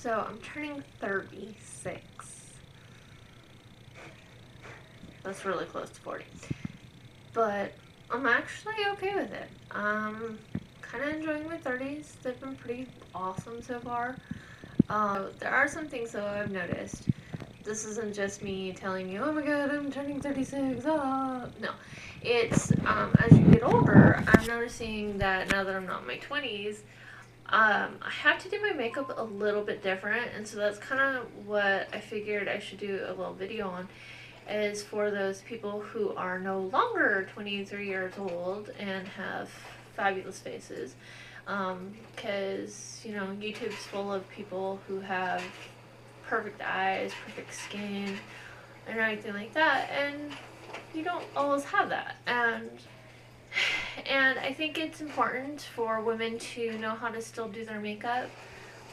So I'm turning 36. That's really close to 40. But I'm actually okay with it. Kind of enjoying my 30s. They've been pretty awesome so far. There are some things though I've noticed. This isn't just me telling you, oh my god, I'm turning 36, ah. No, it's, as you get older, I'm noticing that now that I'm not in my 20s, I have to do my makeup a little bit different, and so that's kind of what I figured I should do a little video on, is for those people who are no longer 23 years old and have fabulous faces, because, you know, YouTube's full of people who have perfect eyes, perfect skin, and everything like that, and you don't always have that. And I think it's important for women to know how to still do their makeup,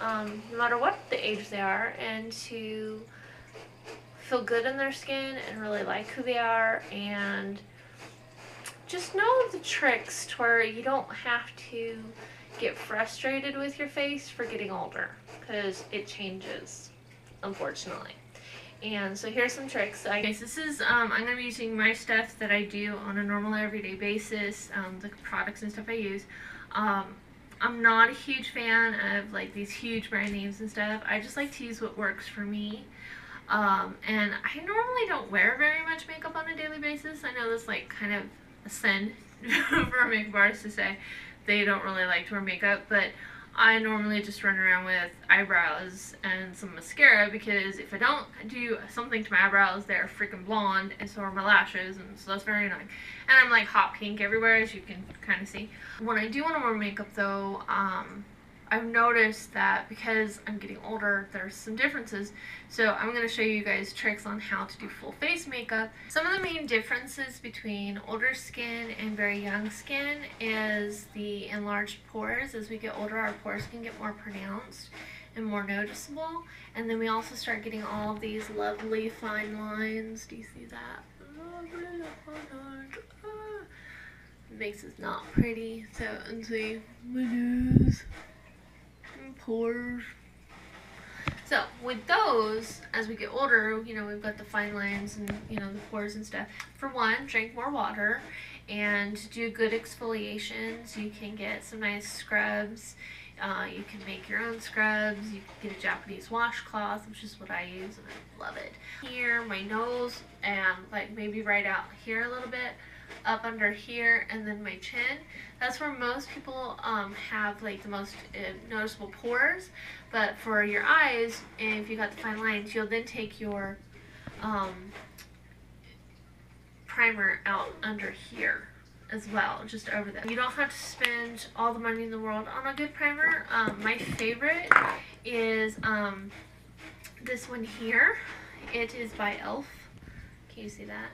no matter what the age they are, and to feel good in their skin and really like who they are, and just know the tricks to where you don't have to get frustrated with your face for getting older, because it changes, unfortunately. And so here's some tricks. This is, I'm going to be using my stuff that I do on a normal everyday basis, the products and stuff I use. I'm not a huge fan of like these huge brand names and stuff. I just like to use what works for me. And I normally don't wear very much makeup on a daily basis. I know that's like kind of a sin for a makeup artist to say they don't really like to wear makeup, but I normally just run around with eyebrows and some mascara, because if I don't do something to my eyebrows, they're freaking blonde, and so are my lashes, and so that's very annoying. And I'm like hot pink everywhere, as you can kind of see. When I do want to wear makeup though, I've noticed that because I'm getting older, there's some differences. So I'm going to show you guys tricks on how to do full face makeup. Some of the main differences between older skin and very young skin is the enlarged pores. As we get older, our pores can get more pronounced and more noticeable. And then we also start getting all of these lovely fine lines. Do you see that? It makes it not pretty. So, and see my nose. Pores. So with those, as we get older, you know, we've got the fine lines and, you know, the pores and stuff. For one, drink more water and do good exfoliations. You can get some nice scrubs. You can make your own scrubs. You can get a Japanese washcloth, which is what I use, and I love it. Here, my nose, and like maybe right out here a little bit, up under here, and then my chin. That's where most people have like the most noticeable pores. But for your eyes, and if you got the fine lines, you'll then take your primer out under here as well, just over there. You don't have to spend all the money in the world on a good primer. My favorite is this one here. It is by e.l.f. Can you see that?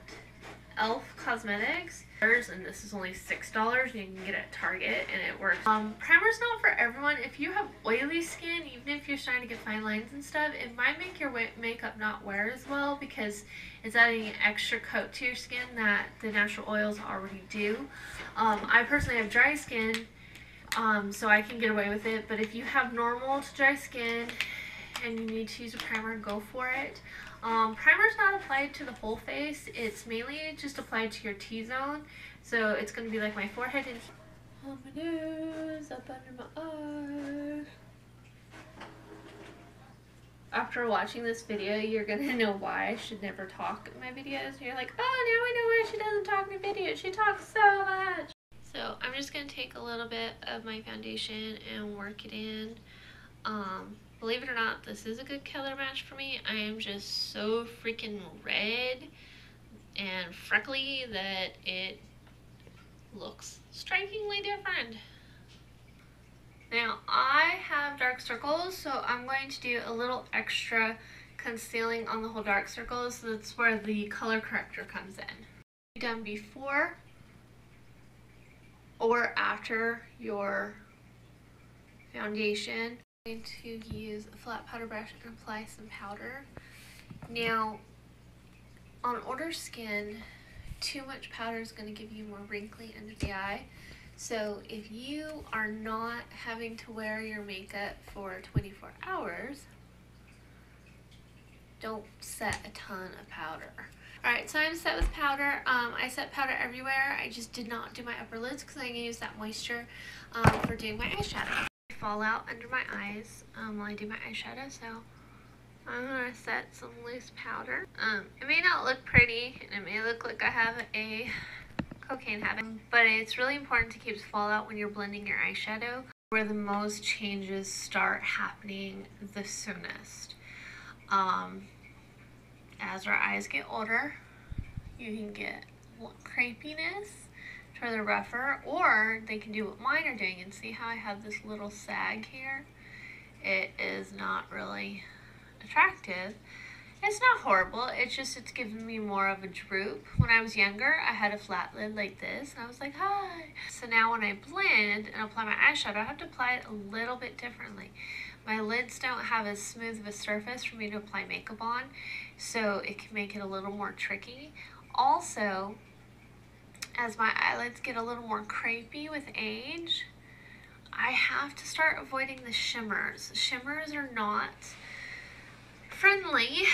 e.l.f. Cosmetics, and this is only $6. You can get it at Target, and it works. Primer's not for everyone. If you have oily skin, even if you're starting to get fine lines and stuff, it might make your makeup not wear as well, because it's adding an extra coat to your skin that the natural oils already do. I personally have dry skin, so I can get away with it, but if you have normal to dry skin and you need to use a primer, go for it. Primer's not applied to the whole face. It's mainly just applied to your T-zone. So it's going to be like my forehead and on my nose, up under my eyes. After watching this video, you're going to know why I should never talk in my videos. You're like, oh, now I know why she doesn't talk in her videos. She talks so much. So I'm just going to take a little bit of my foundation and work it in. Believe it or not, this is a good color match for me. I am just so freaking red and freckly that it looks strikingly different. Now, I have dark circles, so I'm going to do a little extra concealing on the whole dark circles. So that's where the color corrector comes in. Done before or after your foundation. I'm going to use a flat powder brush and apply some powder. Now, on older skin, too much powder is going to give you more wrinkly under the eye. So if you are not having to wear your makeup for 24 hours, don't set a ton of powder. Alright, so I'm set with powder. I set powder everywhere. I just did not do my upper lids because I use that moisture for doing my eyeshadow. Fallout under my eyes while I do my eyeshadow, so I'm going to set some loose powder. It may not look pretty, and it may look like I have a cocaine habit, but it's really important to keep fallout when you're blending your eyeshadow, where the most changes start happening the soonest. As our eyes get older, you can get crepiness to where they're rougher, or they can do what mine are doing, and see how I have this little sag here? It is not really attractive. It's not horrible, it's just it's giving me more of a droop. When I was younger, I had a flat lid like this, and I was like, hi. So now when I blend and apply my eyeshadow, I have to apply it a little bit differently. My lids don't have as smooth of a surface for me to apply makeup on, so it can make it a little more tricky. Also, as my eyelids get a little more crepey with age, I have to start avoiding the shimmers. Shimmers are not friendly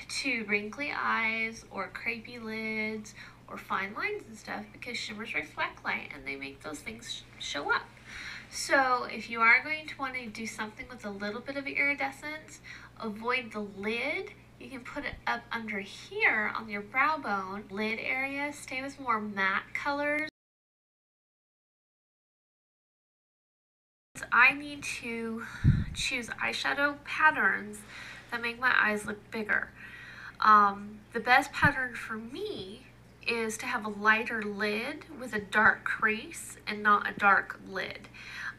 to wrinkly eyes or crepey lids or fine lines and stuff, because shimmers reflect light and they make those things show up. So if you are going to want to do something with a little bit of iridescence, avoid the lid. You can put it up under here on your brow bone lid area. Stay with more matte colors. I need to choose eyeshadow patterns that make my eyes look bigger. The best pattern for me is to have a lighter lid with a dark crease and not a dark lid.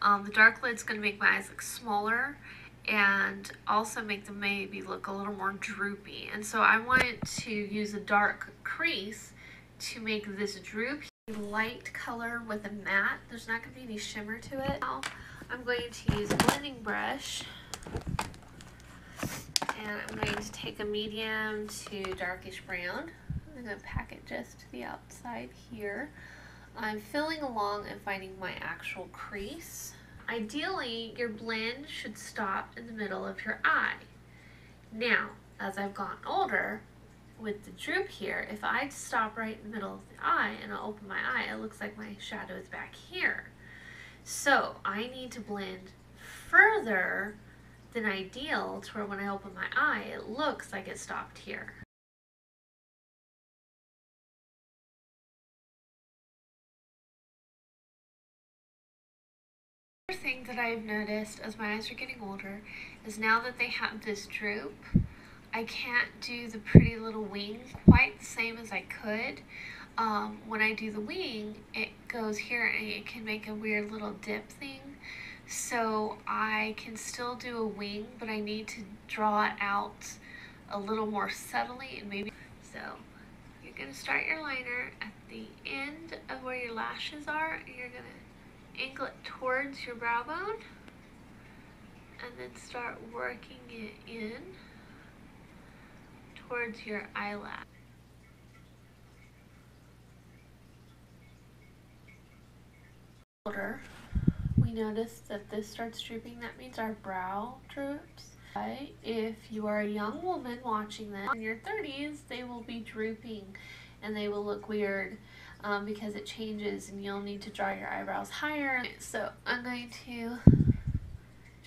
The dark lid's going to make my eyes look smaller and also make them maybe look a little more droopy. And so I want to use a dark crease to make this droop. Light color with a matte. There's not going to be any shimmer to it. Now I'm going to use a blending brush, and I'm going to take a medium to darkish brown. I'm going to pack it just to the outside here. I'm filling along and finding my actual crease. Ideally, your blend should stop in the middle of your eye. Now, as I've gotten older, with the droop here, if I stop right in the middle of the eye and I open my eye, it looks like my shadow is back here. So I need to blend further than ideal to where when I open my eye, it looks like it stopped here. Another thing that I've noticed as my eyes are getting older is now that they have this droop, I can't do the pretty little wing quite the same as I could. When I do the wing, it goes here and it can make a weird little dip thing. So I can still do a wing, but I need to draw it out a little more subtly, and maybe. So you're going to start your liner at the end of where your lashes are, and you're going to angle it towards your brow bone, and then start working it in towards your eyelash. We notice that this starts drooping. That means our brow droops. If you are a young woman watching this in your 30s, they will be drooping and they will look weird because it changes, and you'll need to draw your eyebrows higher. So I'm going to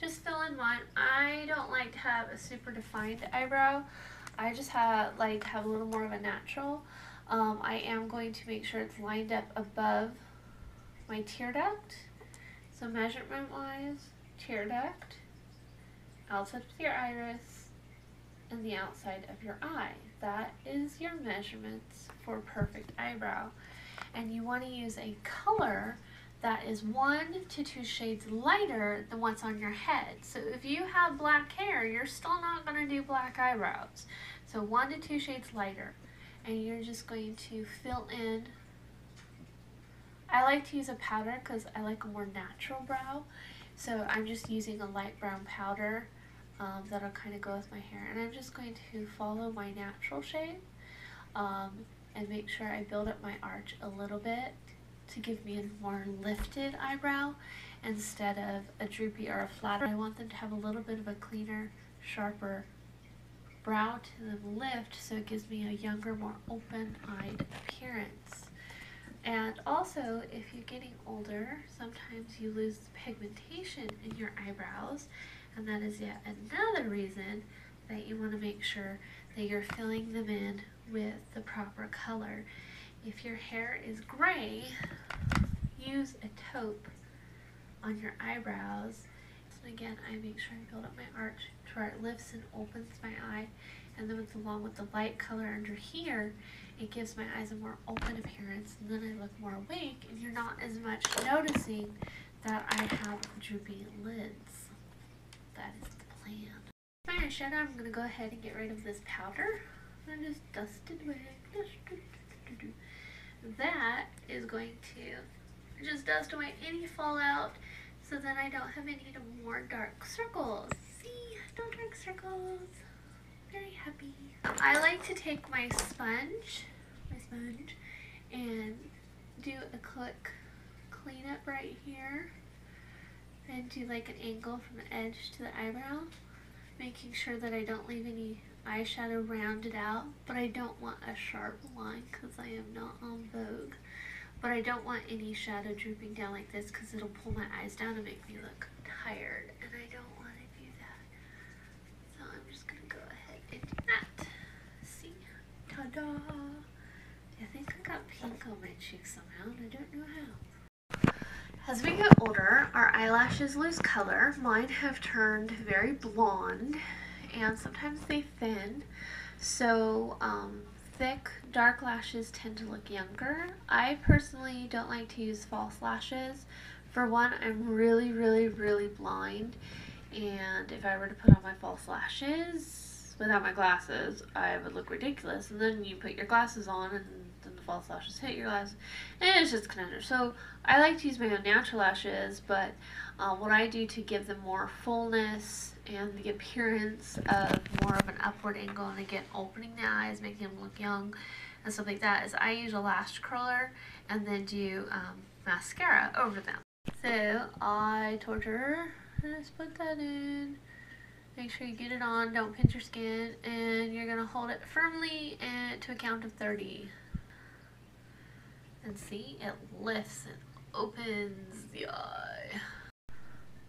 just fill in mine. I don't like to have a super defined eyebrow. I just like to have a little more of a natural. I am going to make sure it's lined up above my tear duct. So measurement wise, tear duct, outside of your iris, and the outside of your eye. That is your measurements for perfect eyebrow. And you want to use a color that is 1 to 2 shades lighter than what's on your head. So if you have black hair, you're still not going to do black eyebrows. So 1 to 2 shades lighter. And you're just going to fill in. I like to use a powder because I like a more natural brow. So I'm just using a light brown powder that'll kind of go with my hair. And I'm just going to follow my natural shape and make sure I build up my arch a little bit to give me a more lifted eyebrow instead of a droopy or a flatter. I want them to have a little bit of a cleaner, sharper brow to the lift, so it gives me a younger, more open-eyed appearance. And also, if you're getting older, sometimes you lose the pigmentation in your eyebrows, and that is yet another reason that you want to make sure that you're filling them in with the proper color. If your hair is gray, use a taupe on your eyebrows. And again, I make sure I build up my arch to where it lifts and opens my eye, and then along with the light color under here, it gives my eyes a more open appearance, and then I look more awake, and you're not as much noticing that I have droopy lids. That is the plan. My eyeshadow, I'm going to go ahead and get rid of this powder and just dust it away. That is going to just dust away any fallout, so then I don't have any more dark circles. See? No dark circles. Very happy. I like to take my sponge, and do a quick cleanup right here, and do like an angle from the edge to the eyebrow, making sure that I don't leave any eyeshadow rounded out, but I don't want a sharp line because I am not on Vogue. But I don't want any shadow drooping down like this because it'll pull my eyes down and make me look tired, and I don't want to do that. So I'm just going to go ahead and do that. See? Ta-da! I think I got pink on my cheeks somehow, and I don't know how. As we get older, our eyelashes lose color. Mine have turned very blonde, and sometimes they thin. So, thick, dark lashes tend to look younger. I personally don't like to use false lashes. For one, I'm really, really, really blind, and if I were to put on my false lashes without my glasses, I would look ridiculous. And then you put your glasses on, and then the false lashes hit your glasses, and it's just kind of, so I like to use my own natural lashes, but what I do to give them more fullness and the appearance of more of an upward angle, and again opening the eyes, making them look young and stuff like that, is I use a lash curler and then do mascara over them. So eye torture, just put that in, make sure you get it on, don't pinch your skin, and you're going to hold it firmly and to a count of 30. And see, it lifts and opens the eye.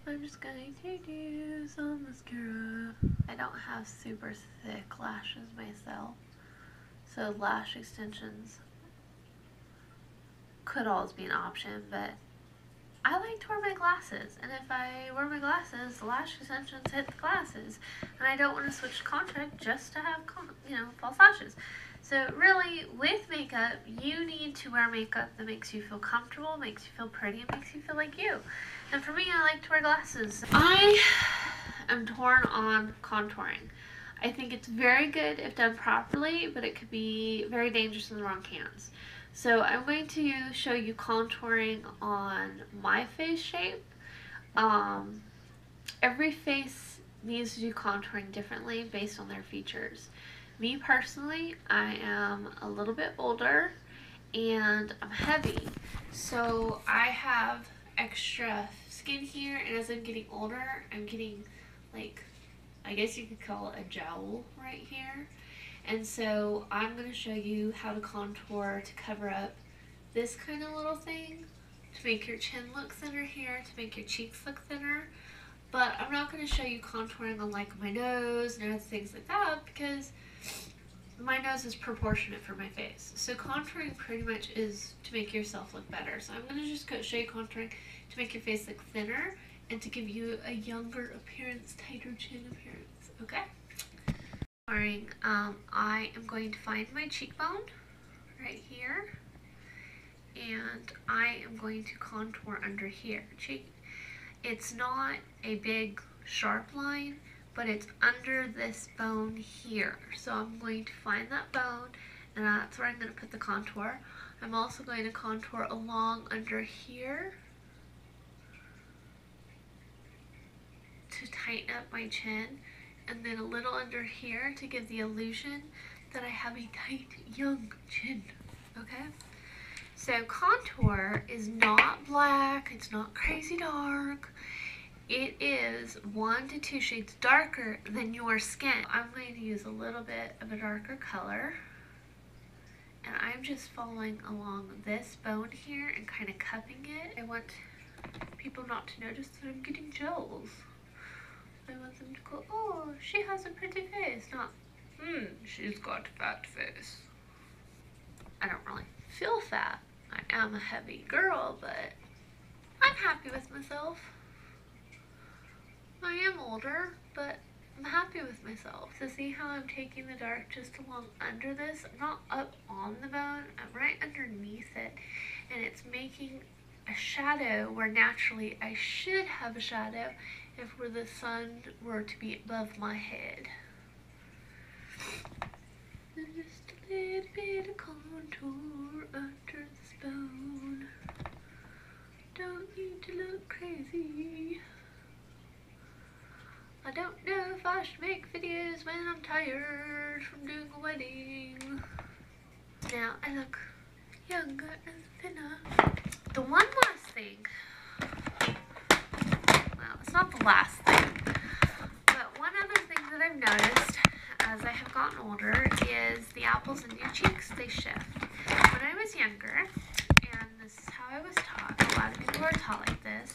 I'm just going to do some mascara. I don't have super thick lashes myself, so lash extensions could always be an option, but I like to wear my glasses, and if I wear my glasses, the lash extensions hit the glasses, and I don't want to switch to contact just to have, false lashes. So really, with makeup, you need to wear makeup that makes you feel comfortable, makes you feel pretty, and makes you feel like you. And for me, I like to wear glasses. I am torn on contouring. I think it's very good if done properly, but it could be very dangerous in the wrong hands. So I'm going to show you contouring on my face shape. Every face needs to do contouring differently based on their features. Me personally, I am a little bit older and I'm heavy, so I have extra skin here, and as I'm getting older, I'm getting, like, I guess you could call it a jowl right here. And so I'm going to show you how to contour to cover up this kind of little thing, to make your chin look thinner here, to make your cheeks look thinner. But I'm not going to show you contouring on like my nose and other things like that, because my nose is proportionate for my face. So contouring pretty much is to make yourself look better. So I'm going to just show you contouring to make your face look thinner and to give you a younger appearance, tighter chin appearance, okay? I am going to find my cheekbone right here, and I am going to contour under here. It's not a big sharp line, but it's under this bone here. So I'm going to find that bone, and that's where I'm going to put the contour. I'm also going to contour along under here to tighten up my chin, and then a little under here to give the illusion that I have a tight, young chin, okay? So contour is not black, it's not crazy dark, it is 1 to 2 shades darker than your skin. I'm going to use a little bit of a darker color. And I'm just following along this bone here and kind of cupping it. I want people not to notice that I'm getting gels. I want them to go, oh, she has a pretty face. Not, she's got a fat face. I don't really feel fat. I am a heavy girl, but I'm happy with myself. I am older, but I'm happy with myself. So see how I'm taking the dark just along under this? I'm not up on the bone, I'm right underneath it. And it's making a shadow where naturally I should have a shadow if the sun were to be above my head. And just a little bit of contour under this bone. Don't need to look crazy. I don't know if I should make videos when I'm tired from doing a wedding. Now I look younger and thinner. The one last thing, well, it's not the last thing, but one other thing that I've noticed as I have gotten older is the apples in your cheeks, they shift. When I was younger, and this is how I was taught, a lot of people are taught like this,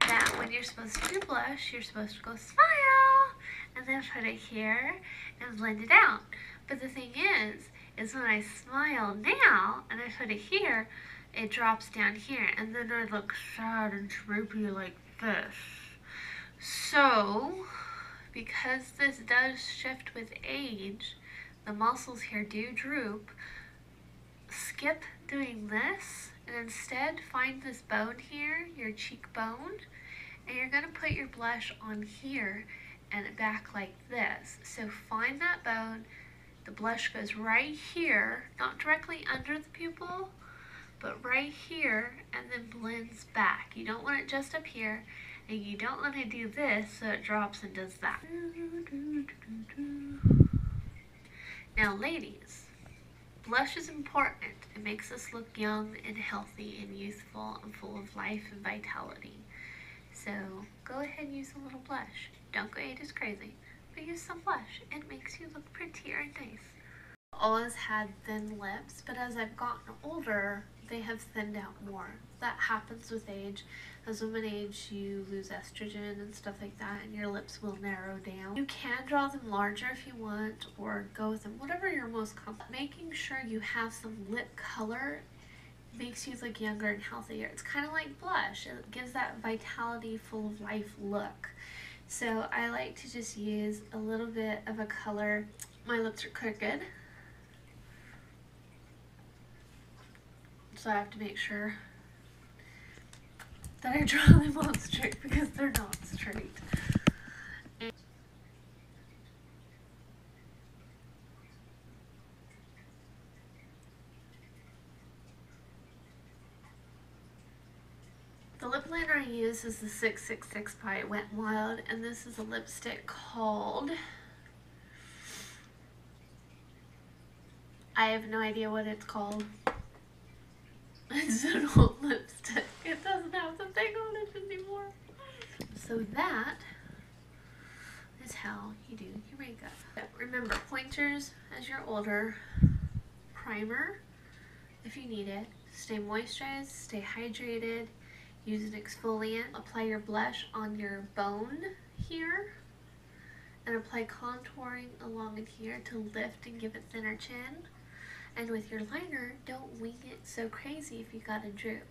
that when you're supposed to do blush, you're supposed to go smile, and then put it here and blend it out. But the thing is when I smile now, and I put it here, it drops down here, and then I look sad and droopy like this. So, because this does shift with age, the muscles here do droop, skip doing this, and instead find this bone here, your cheekbone, and you're going to put your blush on here and back like this. So find that bone, the blush goes right here, not directly under the pupil, but right here, and then blends back. You don't want it just up here, and you don't want to do this so it drops and does that. Now ladies, blush is important. It makes us look young and healthy and youthful and full of life and vitality. So go ahead and use a little blush. Don't go ages crazy, but use some blush. It makes you look prettier and nice. Always had thin lips, but as I've gotten older, they have thinned out more. That happens with age. As women age, you lose estrogen and stuff like that, and your lips will narrow down. You can draw them larger if you want, or go with them, whatever you're most comfortable. Making sure you have some lip color makes you look younger and healthier. It's kind of like blush. It gives that vitality, full of life look. So I like to just use a little bit of a color. My lips are crooked, so I have to make sure that I draw them on straight because they're not straight. The lip liner I use is the 666 by Wet n Wild, and this is a lipstick called, I have no idea what it's called. It's an old lipstick. It doesn't have the thing on it anymore. So that is how you do your makeup. Remember, pointers as you're older, primer if you need it, stay moisturized, stay hydrated, use an exfoliant, apply your blush on your bone here, and apply contouring along in here to lift and give it thinner chin. And with your liner, don't wing it so crazy if you got a droop.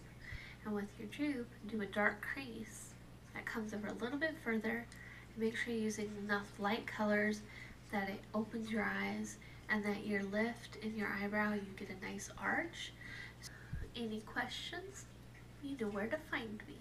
And with your droop, do a dark crease that comes over a little bit further. Make sure you're using enough light colors that it opens your eyes, and that your lift in your eyebrow, you get a nice arch. Any questions? You know where to find me.